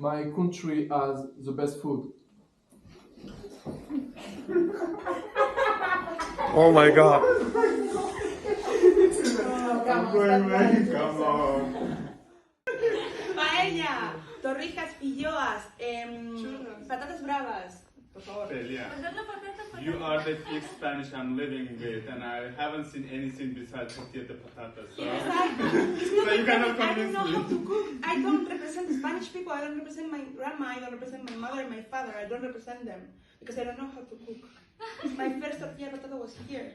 my country has the best food. Oh my god. Come on. Paella, torrijas pilloas, patatas bravas. Por favor. Celia, you are the fifth Spanish I'm living with, and I haven't seen anything besides tortilla de patatas. So, so you cannot I convince don't know how me. to cook. I don't represent the Spanish people. I don't represent my grandma. I don't represent my mother and my father. I don't represent them because I don't know how to cook. My first tortilla de patata was here.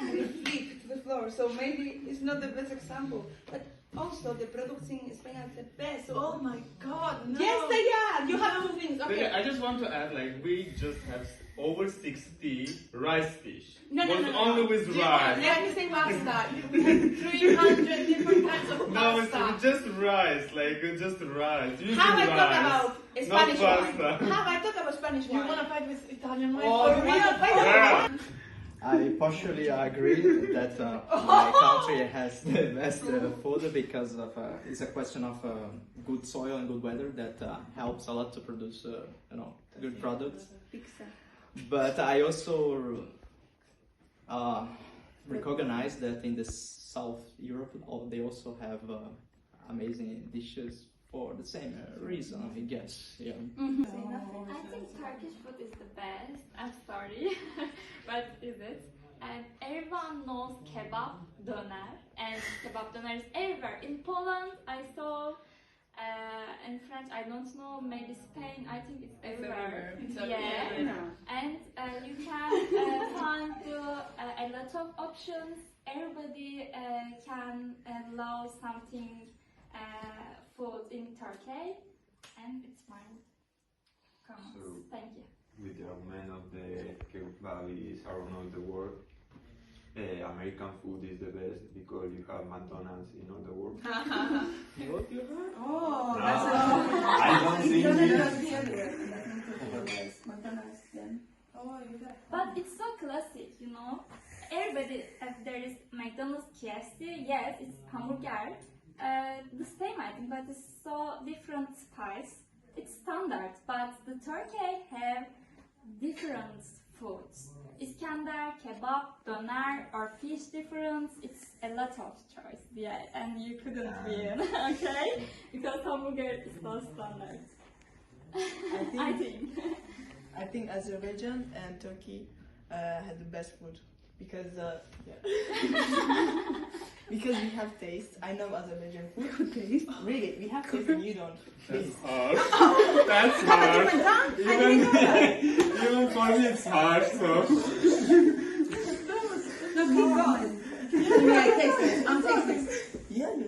And it flipped to the floor. So maybe it's not the best example. But also the products in Spain are the best. So Oh my god, no! yes, they are. You have two things. Okay. Celia, I just want to add, like, we just have over 60 rice dish. No, was only with rice. Let me say pasta. We had 300 different kinds of No, it's pasta. just rice, like just rice. You Have I rice, talked about Spanish not wine? pasta. Have I talked about Spanish You wine? wanna fight with Italian wine? Oh, For you real? want to fight Yeah. about I partially agree that my country has the best food because of it's a question of good soil and good weather that helps a lot to produce good products. pizza? But I also recognize that in the South Europe they also have amazing dishes for the same reason, I guess. Yeah. I think Turkish food is the best. I'm sorry, but is it? And everyone knows kebab, doner, and kebab doner is everywhere. In Poland, I saw. In French, I don't know. Maybe Spain. I think it's everywhere. It's Yeah. everywhere. And you can find a lot of options. Everybody can love something food in Turkey, and it's mine. Comments. So, Thank you. with the augment of the kebab is around the world, American food is the best because you have McDonald's in all the world. Oh, that's a I don't think McDonald's then. Oh, you got. But it's so classic, you know. Everybody, there is McDonald's, KFC. Yes, it's hamburger. The same item, but it's so different spice. It's standard, but the Turkey have different foods. Iskandar, kebab, doner, or fish difference. It's a lot of choice, yeah, and you couldn't win, okay? Because hamburger is so standard. I think Azerbaijan and Turkey had the best food because because we have taste. I know Azerbaijan food taste. Really, we have taste and you don't. Please. That's hard. Even for me it's hard, so. No, keep going. Yeah, I taste it. I'm tasting it. Yeah, you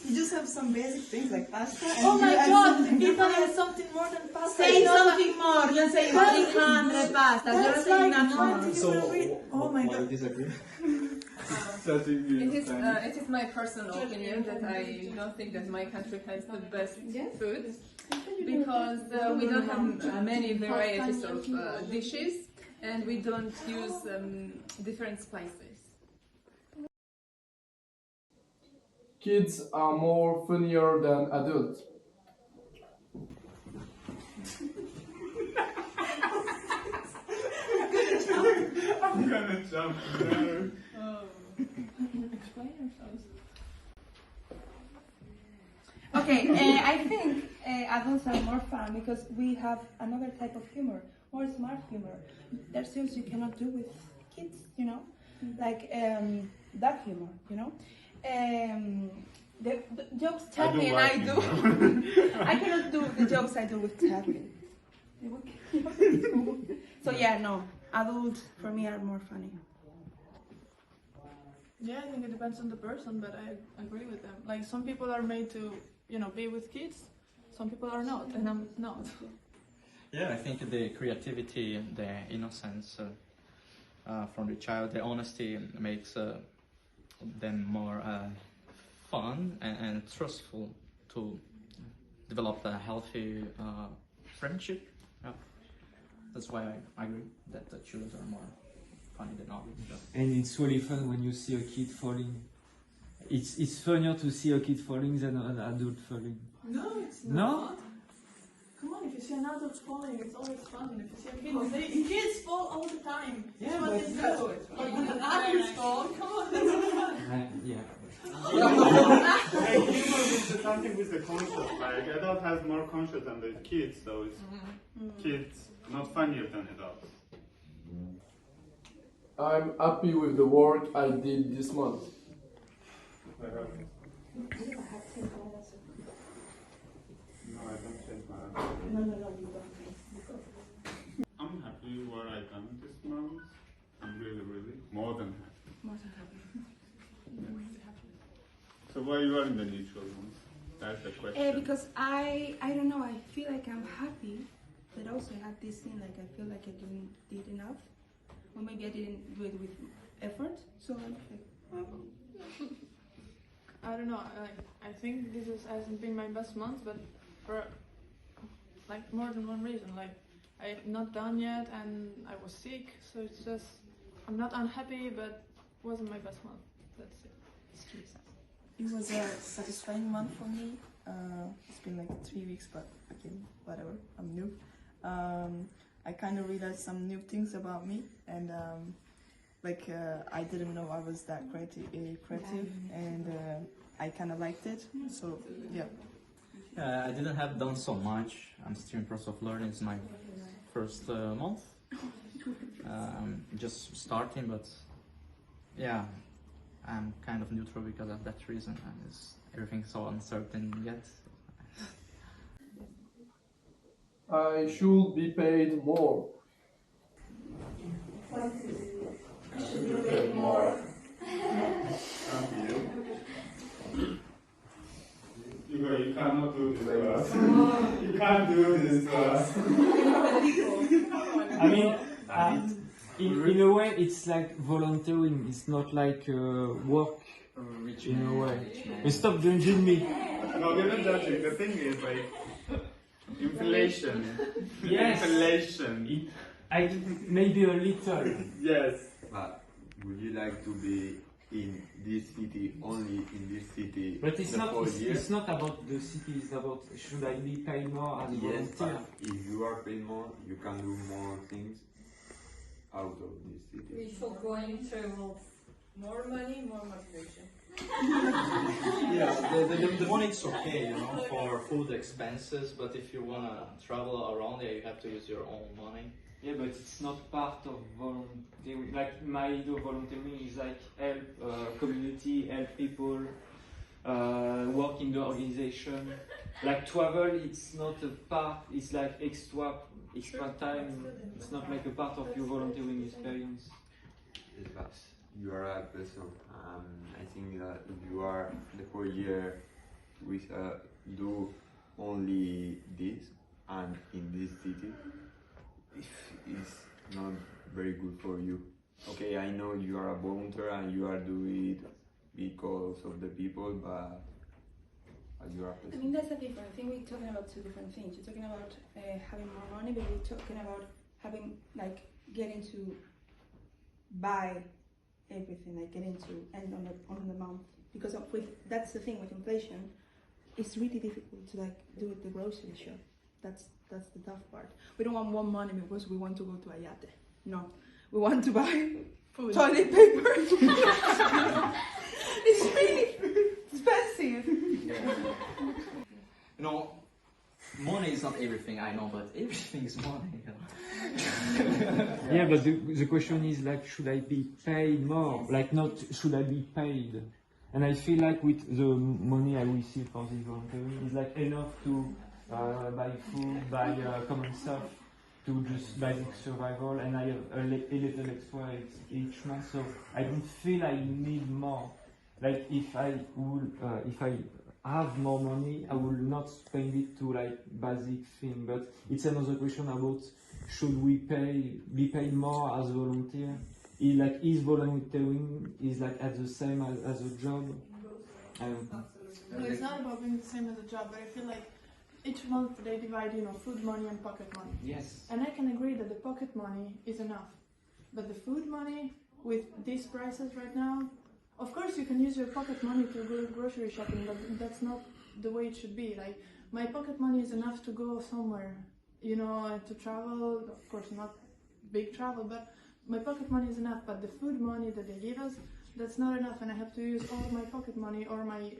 You just have some basic things like pasta. And Oh my you add god, something Italy different. has something more than pasta. Say something more. You're saying 300 pastas. You're That's saying like nothing more. 20 So, Oh my why god. disagree? It is my personal opinion that I don't think that my country has the best food because we don't have many varieties of dishes and we don't use different spices. Kids are more funnier than adults. I'm gonna jump there. Explain yourselves. Okay, I think adults are more fun because we have another type of humor, more smart humor. There's things you cannot do with kids, you know, like that humor, you know. The jokes Charlie and I do. I cannot do the jokes I do with Charlie. So yeah, no, adults for me are more funny. Yeah, I think it depends on the person, but I agree with them. Like some people are made to, be with kids. Some people are not, and I'm not. Yeah, I think the creativity, the innocence from the child, the honesty makes them more fun and trustful to develop a healthy friendship. Yeah. That's why I agree that the children are more funny than others. And it's really fun when you see a kid falling it's funnier to see a kid falling than an adult falling. No, it's No? not. Come on, if you see an adult falling, it's always fun. If you see a kid, kids fall all the time. Yeah, That's what but they do. But when an adult fall, come on, that's fun. Yeah. Like humor is something with the conscious. Like adult has more conscious than the kids, so it's kids not funnier than adults. I'm happy with the work I did this month. No, I don't change my answer. No, you don't. I'm happy what I done this month. I'm really more than happy. More than happy. So why you are in the neutral one? That's the question. Because I don't know, I feel like I'm happy, but also I have this thing like I feel like I did enough, or maybe I didn't do it with effort. So I'm like, oh. I don't know. I think this hasn't been my best month, but for like more than one reason. Like I'm not done yet, and I was sick, so it's just I'm not unhappy, but wasn't my best month. That's it. It was a satisfying month for me. It's been like 3 weeks, but again, whatever, I'm new. I kind of realized some new things about me, and I didn't know I was that creative, and I kind of liked it. So yeah. I didn't have done so much. I'm still in process of learning. It's my first month. Just starting, but yeah, I'm kind of neutral because of that reason. And everything's so uncertain yet. I should be paid more. I should be paid more. You cannot do this to us. You can't do this to us. I mean, in a way, it's like volunteering. It's not like work. In a way. But stop judging me. No, we're not judging. The thing is like inflation. Yes. Inflation. Maybe a little. Yes. But would you like to be in this city, only in this city, But it's the not. whole year? It's not about the city. It's about should I be paid more as a Yes, volunteer? but if you are paid more, you can do more things out of this city. We should go into more money, more motivation. Yeah, the money is okay, for food expenses, but if you wanna travel around there, you have to use your own money. Yeah, but it's not part of volunteering. Like my idea of volunteering is like help community, help people, work in the organization. Like travel, it's not a part. It's like extra time. It's not like a part of your volunteering experience. Yes, but you are a person. I think that if you are the whole year with do only this and in this city, it's not very good for you. Okay, I know you are a volunteer and you are doing it because of the people, but you are a person. I mean, that's the difference. I think we're talking about two different things. You're talking about having more money, but we're talking about having, like, getting to buy everything, like getting to end on the month. Because that's the thing with inflation. It's really difficult to, like, do it the grocery shop. That's the tough part. We don't want more money because we want to go to Ayate. No, we want to buy food. Toilet paper. It's really expensive. Money is not everything, I know, but everything is money. Yeah, but the question is like, should I be paid more? Like, not should I be paid? And I feel like with the money I receive for this volunteering, it's like enough to buy food, buy common stuff, to just basic survival, and I have a little extra each month, so I don't feel I need more. Like if I have more money, I will not spend it to like basic thing. But it's another question about should we be paid more as volunteer? Is volunteering is like at the same as a job? No, it's not about being the same as a job, but I feel like each month they divide, food money and pocket money. Yes. And I can agree that the pocket money is enough, but the food money with these prices right now, of course you can use your pocket money to go grocery shopping, but that's not the way it should be. Like, my pocket money is enough to go somewhere, you know, to travel. Of course, not big travel, but my pocket money is enough. But the food money that they give us, that's not enough, and I have to use all my pocket money or my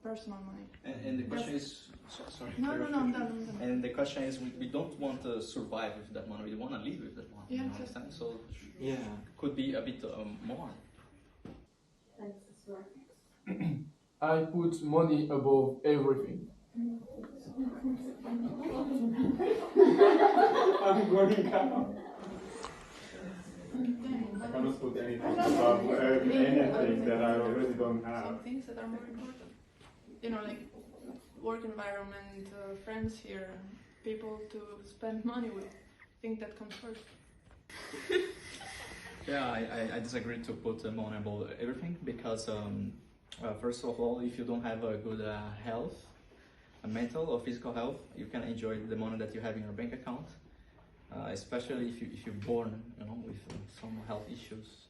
personal money. And the question is, sorry. No, I'm done. And the question is, we don't want to survive with that money. We want to live with that money. Yeah, you understand? So Yeah. could be a bit more. I put money above everything. I'm going out. I cannot put anything above anything that I already don't have. Some things that are more important. You know, like work environment, friends here, people to spend money with. I think that comes first. Yeah, I disagree to put money above everything because first of all, if you don't have a good health, a mental or physical health, you can enjoy the money that you have in your bank account. Especially if you're born, you know, with some health issues.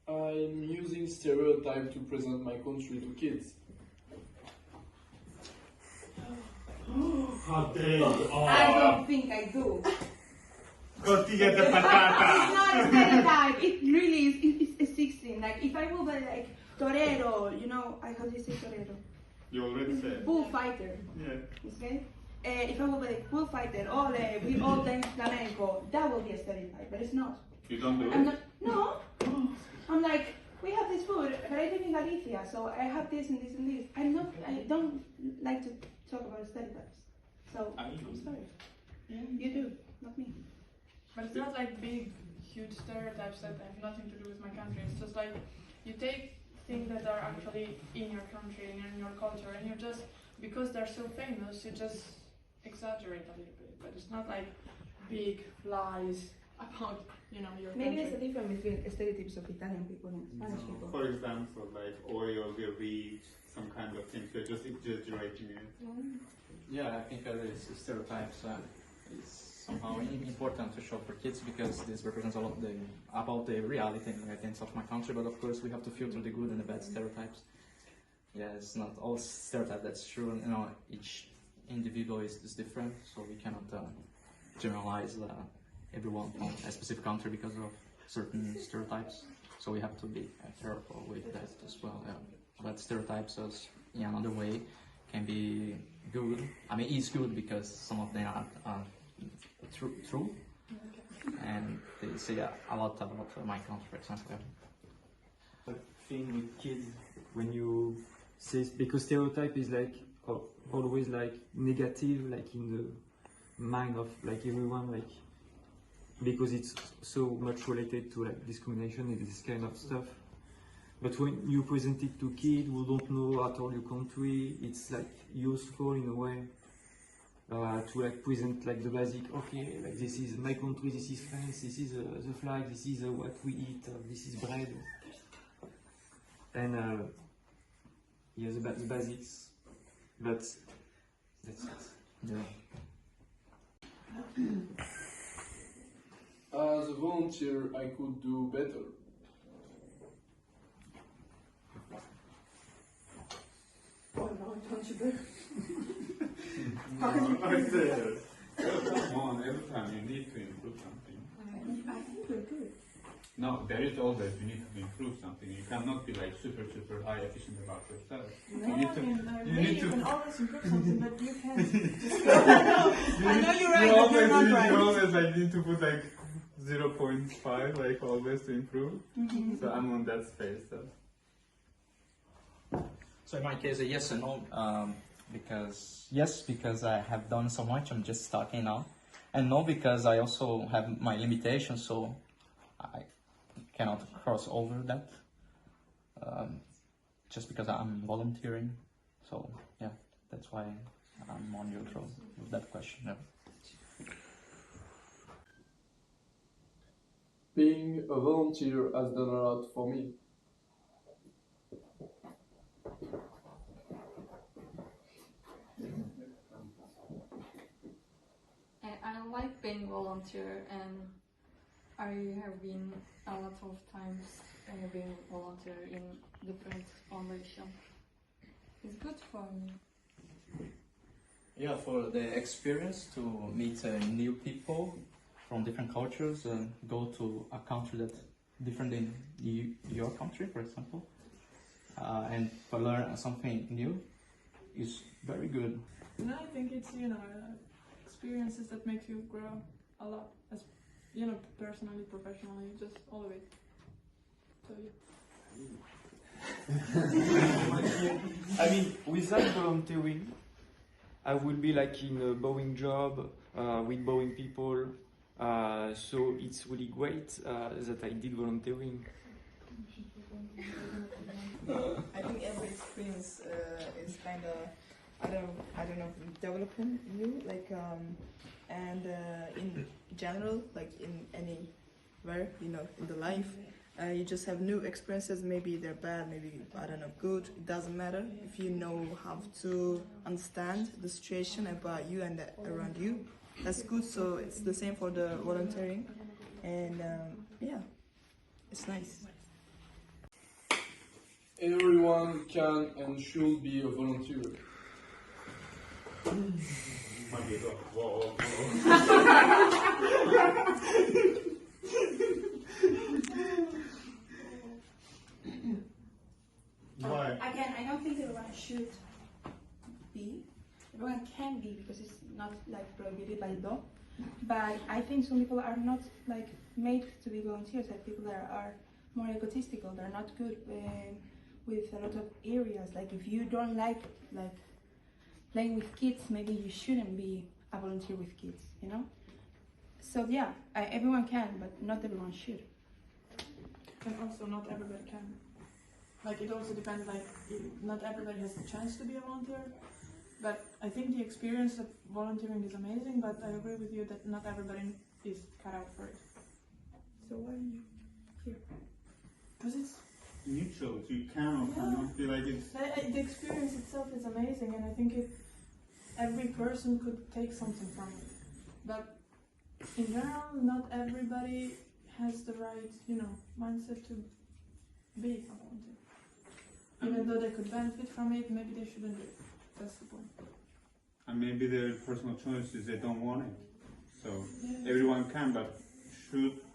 I'm using stereotype to present my country to kids. How dare you? I don't think I do. Costilla de It's patata. not a stereotype. It really is. It's 16. Like, if I will be like torero, you know, how do you say torero? You already said. Bullfighter. Yeah. Okay? If I will be like bullfighter, ole, we all dance flamenco, that will be a stereotype, but it's not. You don't do I'm it? not. No. I'm like, we have this food, but I live in Galicia, so I have this and this and this. I don't like to talk about stereotypes. So, I do. I'm sorry. Yeah, you do, not me. But it's not like big, huge stereotypes that have nothing to do with my country. It's just like you take things that are actually in your country and in your culture, and you just, because they're so famous, you just exaggerate a little bit. But it's not like big lies about, you know, your Maybe country. there's a difference between stereotypes of Italian people and Spanish people. For example, like oil, the rich, some kind of things. You're just exaggerating it. Yeah, I think these stereotypes is somehow important to show for kids because this represents a lot about the reality and the identity of my country. But of course, we have to filter the good and the bad stereotypes. Yeah, it's not all stereotype that's true. You know, each individual is different, so we cannot generalize everyone from a specific country because of certain stereotypes. So we have to be careful with that as well. Yeah. But stereotypes, as in another way, can be good. I mean, it's good because some of them are true, and they say a lot about my country, for example. The thing with kids, when you say, because stereotype is like always like negative, like in the mind of like everyone, like because it's so much related to like discrimination and this kind of stuff. But when you present it to kids who don't know at all your country, it's like useful in a way to like present like the basic. Okay, like this is my country, this is France, this is the flag, this is what we eat, this is bread, and yeah, the basics. But that's it. Yeah. As a volunteer, I could do better. Oh no, don't you do? No, I said. Come on, every time you need to improve something. I think we're good. No, there is always you need to improve something. You cannot be like super high efficient about yourself. No, You need to. maybe you can always improve something, but you can't. I know you're right, but you're not right. You always like need to put like 0.5 like always to improve. So I'm on that space. So. So in my case, a yes and no, because I have done so much, I'm just starting now, and no, because I also have my limitations, so I cannot cross over that. Just because I'm volunteering, so yeah, that's why I'm more neutral with that question. Yeah. Being a volunteer has done a lot for me. I like being volunteer, and I have been a lot of times being volunteer in different foundations. It's good for me. Yeah, for the experience to meet new people from different cultures, go to a country that's different than your country, for example, and to learn something new is very good. And I think it's, experiences that make you grow a lot, as personally, professionally, just all of it. So I mean, without volunteering, I would be like in a Boeing job with Boeing people. So it's really great that I did volunteering. I think every experience is kind of, I don't know, developing you, and in general, like in anywhere, in the life, you just have new experiences. Maybe they're bad, maybe, I don't know, good. It doesn't matter if you know how to understand the situation about you and around you. That's good. So it's the same for the volunteering, and yeah, it's nice. Everyone can and should be a volunteer. Why? Again, I don't think everyone should be. Everyone can be because it's not like prohibited by law. But I think some people are not like made to be volunteers. Like people that are more egotistical, they're not good with a lot of areas. Like if you don't like playing with kids, maybe you shouldn't be a volunteer with kids. So yeah, everyone can, but not everyone should. and also not everybody can. Like it also depends. Like not everybody has the chance to be a volunteer. But I think the experience of volunteering is amazing. But I agree with you that not everybody is cut out for it. So why are you here? Because it's Neutral. You can or cannot feel like it's. the experience itself is amazing, and I think every person could take something from it. But in general, not everybody has the right, mindset to be a volunteer. Even though they could benefit from it, maybe they shouldn't do it. That's the point. And maybe their personal choice is they don't want it. So Yeah. everyone can, but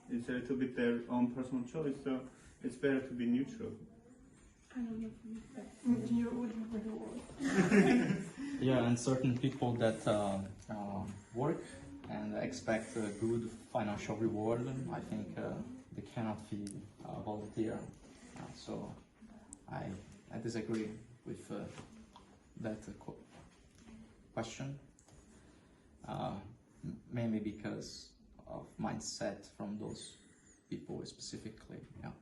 it's a little bit their own personal choice. So it's better to be neutral. I don't know. Would you Yeah, and certain people that work and expect a good financial reward, I think they cannot be a volunteer. So I disagree with that question, mainly because of mindset from those people specifically. Yeah.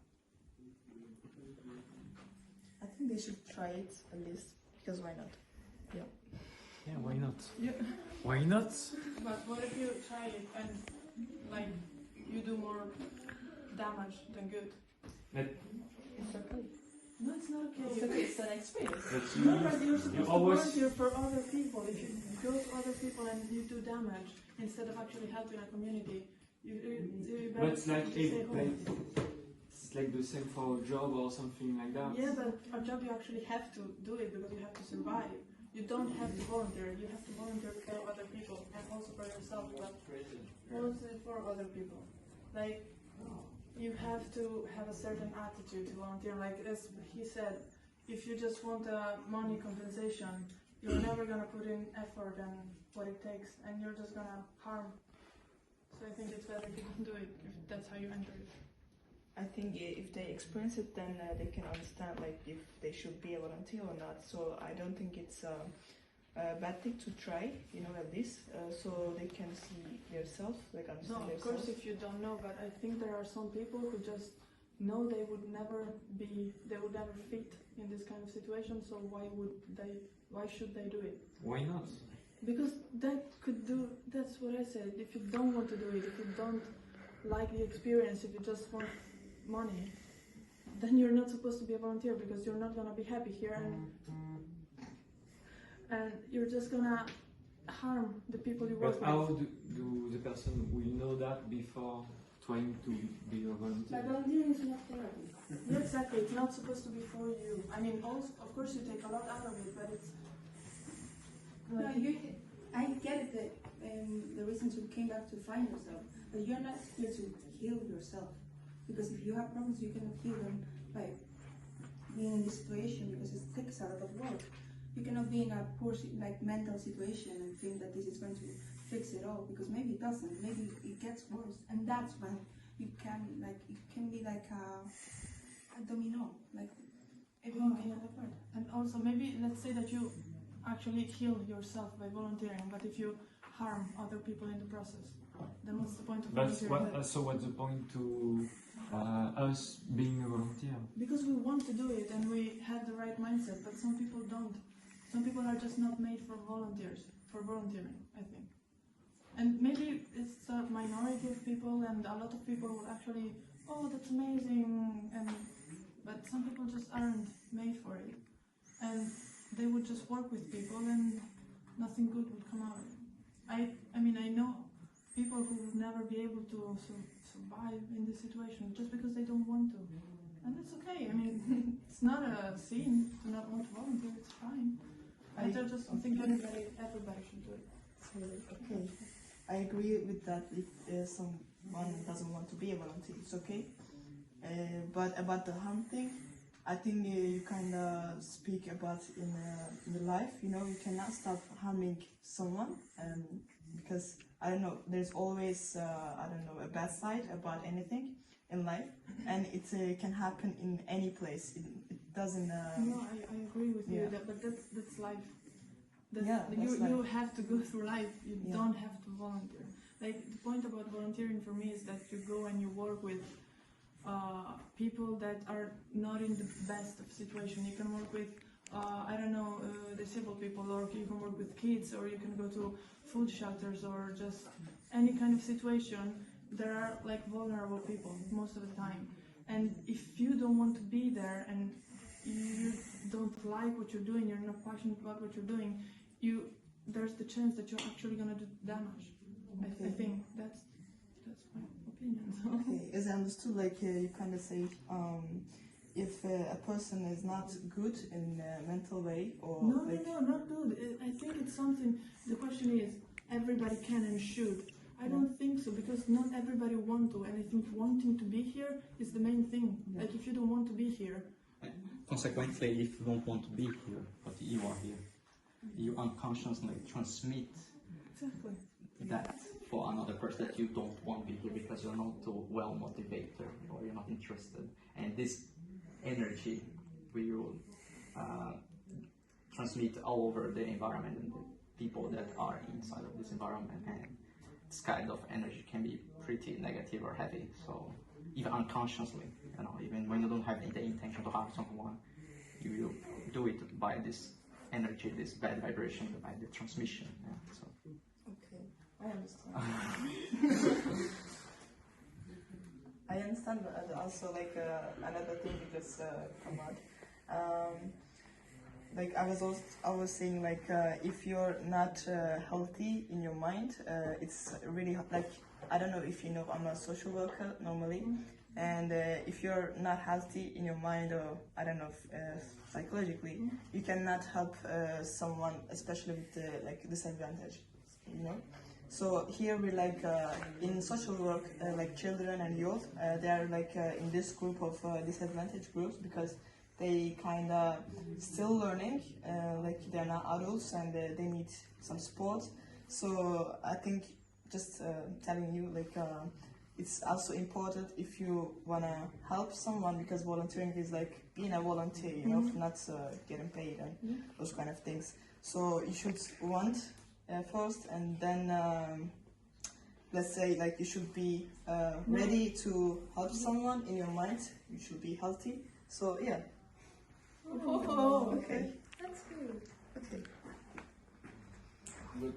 I think they should try it at least, because why not? Yeah. Yeah, why not? Yeah. Why not? But what if you try it and you do more damage than good? It's okay. No, it's not okay. It's okay. It's an experience. But No, but you're supposed to always volunteer for other people. If you go to other people and you do damage instead of actually helping a community, you but it's like stay home. it's like the same for a job or something like that. Yeah, but a job you actually have to do it because you have to survive. You don't have to volunteer. You have to volunteer for other people and also for yourself. But also for other people, like you have to have a certain attitude to volunteer. Like as he said, if you just want a money compensation, you're never gonna put in effort and what it takes, and you're just gonna harm. So I think it's better if you don't do it if that's how you enter it. I think if they experience it, then they can understand if they should be a volunteer or not. So I don't think it's a bad thing to try, at least, so they can see themselves, understand No, of themselves. course, if you don't know, but I think there are some people who just know they would never fit in this kind of situation. So why should they do it? Why not? Because that's what I said. If you don't want to do it, if you don't like the experience, if you just want money, then you're not supposed to be a volunteer because you're not gonna be happy here and you're just gonna harm the people you work But how with. do the person will know that before trying to be a volunteer. But volunteering is not therapy. Yeah, exactly. It's not supposed to be for you. I mean, also, of course, you take a lot out of it, but it's. No, I get it that the reasons you came back to find yourself, but you're not here to heal yourself. Because if you have problems, you cannot heal them by being in this situation because it takes a lot of work. You cannot be in a poor mental situation and think that this is going to fix it all, because maybe it doesn't. Maybe it gets worse, and that's when you can it can be like a domino, like everything can fall apart. And also, maybe let's say that you actually heal yourself by volunteering, but if you harm other people in the process, then what's the point of volunteering? So what's the point to us being a volunteer? Because we want to do it and we have the right mindset, but some people don't. Some people are just not made for volunteering, I think. And maybe it's a minority of people, and a lot of people will actually, oh, that's amazing, but some people just aren't made for it. And they would just work with people and nothing good would come out of it. I mean, I know people who would never be able to survive in this situation just because they don't want to. And that's okay. I mean, it's not a sin to not want to volunteer, it's fine. I just don't think everybody should do it. Okay, I agree with that. If someone doesn't want to be a volunteer, it's okay. But about the harm thing, I think you kind of speak about in the life. You know, you cannot stop harming someone, because I don't know. There's always a bad side about anything in life, and it can happen in any place. It doesn't. No, I agree with you. But that's life. That's you life. have to go through life. You don't have to volunteer. Like, the point about volunteering for me is that you go and you work with people that are not in the best of situation. You can work with disabled people, or you can work with kids, or you can go to food shelters, or just any kind of situation. There are like vulnerable people most of the time, and if you don't want to be there and you don't like what you're doing, you're not passionate about what you're doing, there's the chance that you're actually gonna do damage. I think that's my opinion. Okay, as I understood, like you kind of say, if a person is not good in a mental way, or no, not good. I think it's something. The question is, everybody can and should. I don't think so, because not everybody want to, and I think wanting to be here is the main thing. Like, if you don't want to be here, consequently, if you don't want to be here, but you are here, you unconsciously transmit that for another person, that you don't want to be here because you're not too well motivated or you're not interested, and this energy will transmit all over the environment and the people that are inside of this environment, and this kind of energy can be pretty negative or heavy. So even unconsciously, even when you don't have the intention to harm someone, you will do it by this energy, this bad vibration, by the transmission. So. Okay, I understand. I understand, but also like another thing that just come out. Like I was saying, like if you're not healthy in your mind, it's really like, I don't know if you know, I'm a social worker normally, and if you're not healthy in your mind, or I don't know, psychologically, you cannot help someone, especially with like disadvantage, you know. So here we like in social work, like children and youth, they are like in this group of disadvantaged groups, because they kind of still learning, like they're not adults, and they need some support. So I think just telling you, like it's also important if you wanna help someone, because volunteering is like being a volunteer, you know, not getting paid and those kind of things. So you should want first, and then let's say like you should be ready to help someone in your mind. You should be healthy. So yeah. Oh, okay. That's good. Okay. But